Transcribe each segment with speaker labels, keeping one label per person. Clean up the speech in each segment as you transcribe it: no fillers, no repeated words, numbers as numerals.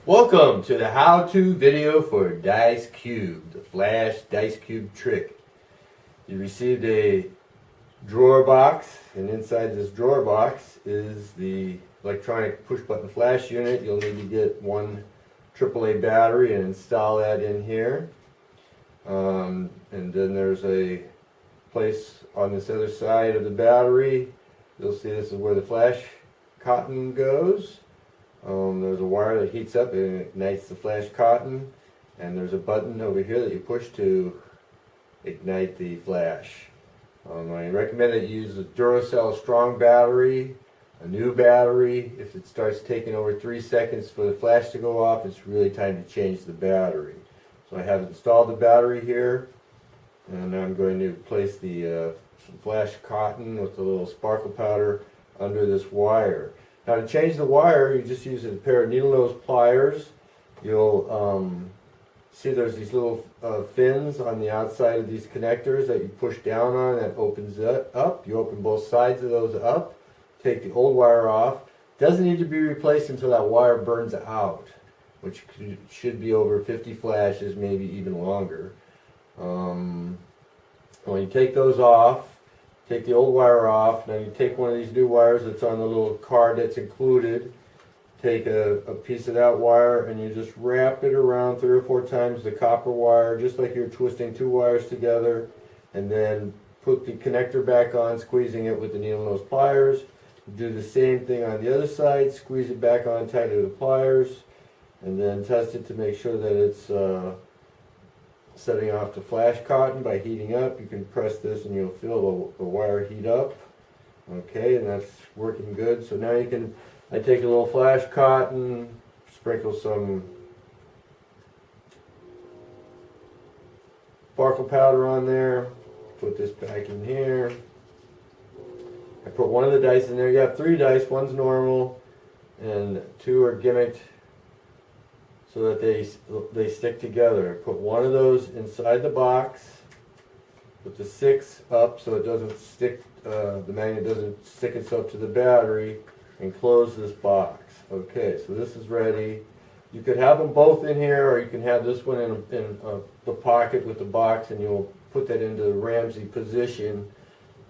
Speaker 1: Welcome to the how-to video for Dice Cube, the Flash Dice Cube trick. You received a drawer box, and inside this drawer box is the electronic push-button flash unit. You'll need to get one AAA battery and install that in here. And then there's a place on this other side of the battery. You'll see this is where the flash cotton goes. There's a wire that heats up and ignites the flash cotton, and there's a button over here that you push to ignite the flash. I recommend that you use a Duracell strong battery, a new battery. If it starts taking over 3 seconds for the flash to go off, it's really time to change the battery. So I have installed the battery here, and I'm going to place the flash cotton with a little sparkle powder under this wire. Now to change the wire, you just use a pair of needle nose pliers. You'll see there's these little fins on the outside of these connectors that you push down on, that opens it up. You open both sides of those up, take the old wire off. Doesn't need to be replaced until that wire burns out, which should be over 50 flashes, maybe even longer. When you take those off, take the old wire off. Now you take one of these new wires that's on the little card that's included. Take a piece of that wire and you just wrap it around 3 or 4 times the copper wire, just like you're twisting 2 wires together, and then put the connector back on, squeezing it with the needle nose pliers. Do the same thing on the other side, squeeze it back on tight with the pliers, and then test it to make sure that it's setting off the flash cotton by heating up. You can press this and you'll feel the wire heat up. Okay, and that's working good. So now you can, I take a little flash cotton, sprinkle some sparkle powder on there, put this back in here. I put one of the dice in there. You have 3 dice, one's normal and 2 are gimmicked so that they stick together. Put one of those inside the box, put the 6 up so it doesn't stick, the magnet doesn't stick itself to the battery, and close this box. Okay, so this is ready. You could have them both in here, or you can have this one in the pocket with the box, and you'll put that into the Ramsey position,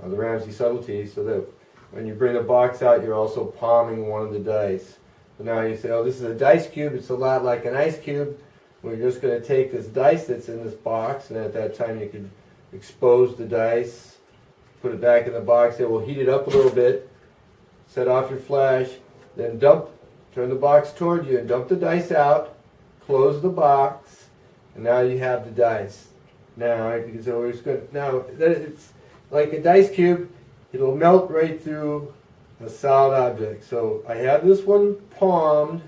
Speaker 1: the Ramsey subtlety, so that when you bring the box out, you're also palming one of the dice. So now you say, oh, this is a dice cube. It's a lot like an ice cube. We're just going to take this dice that's in this box, and at that time you can expose the dice, put it back in the box. It will heat it up a little bit, set off your flash, then turn the box toward you and dump the dice out, close the box, and now you have the dice. Now it's always good. Now it's like a dice cube. It'll melt right through a solid object. So I have this one palmed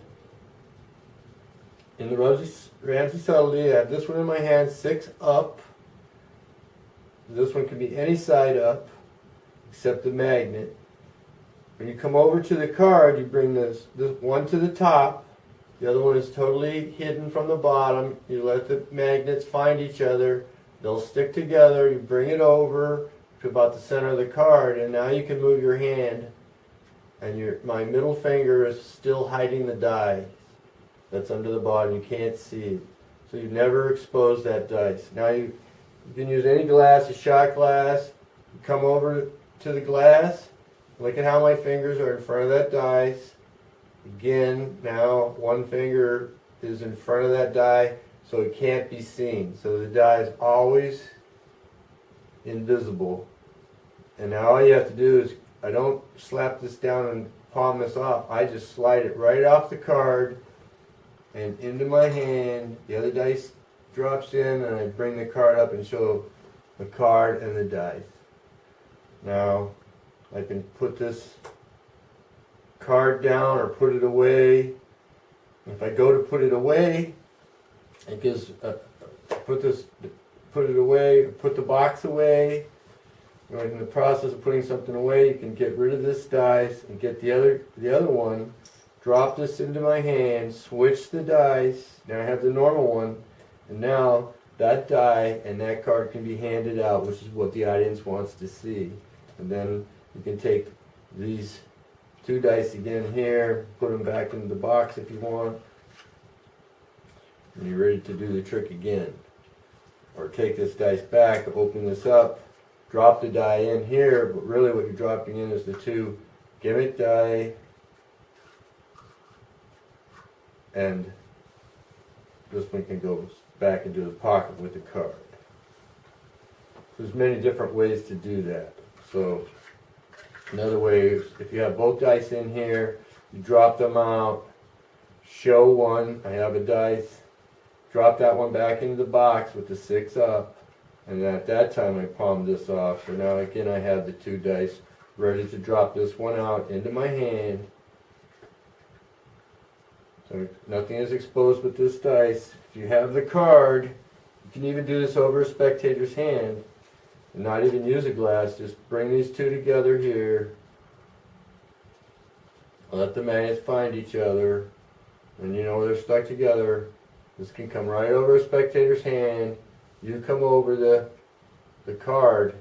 Speaker 1: in the Ramsey subtlety. I have this one in my hand, 6 up. This one can be any side up except the magnet. When you come over to the card, you bring this one to the top. The other one is totally hidden from the bottom. You let the magnets find each other. They'll stick together. You bring it over to about the center of the card, and now you can move your hand, and my middle finger is still hiding the die that's under the bottom. You can't see it. So you never expose that dice. Now you can use any glass, a shot glass. You come over to the glass. Look at how my fingers are in front of that dice. Again, now one finger is in front of that die, so it can't be seen. So the die is always invisible. And now all you have to do is, I don't slap this down and palm this off. I just slide it right off the card and into my hand. The other dice drops in, and I bring the card up and show the card and the dice. Now I can put this card down or put it away. If I go to put it away, it gives put it away, put the box away. In the process of putting something away, you can get rid of this dice and get the other one. Drop this into my hand, switch the dice. Now I have the normal one, and now that die and that card can be handed out, which is what the audience wants to see. And then you can take these 2 dice again here, put them back into the box if you want, and you're ready to do the trick again. Or take this dice back, open this up, drop the die in here, but really what you're dropping in is the two gimmick die and this one can go back into the pocket with the card. There's many different ways to do that. So another way is if you have both dice in here, you drop them out, show one, I have a dice, drop that one back into the box with the 6 up, and then at that time I palm this off. So now again I have the 2 dice ready to drop this one out into my hand. So nothing is exposed with this dice. If you have the card, you can even do this over a spectator's hand and not even use a glass. Just bring these 2 together here. Let the magnets find each other. And you know they're stuck together. This can come right over a spectator's hand. You come over the card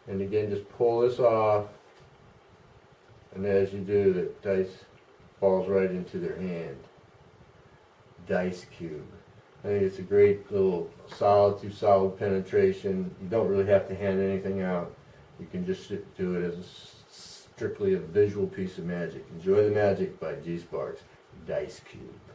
Speaker 1: and again just pull this off. And as you do, the dice falls right into their hand. Dice cube. I think it's a great little solid to solid penetration. You don't really have to hand anything out. You can just do it as strictly a visual piece of magic. Enjoy the magic by G Sparks. Dice Cube.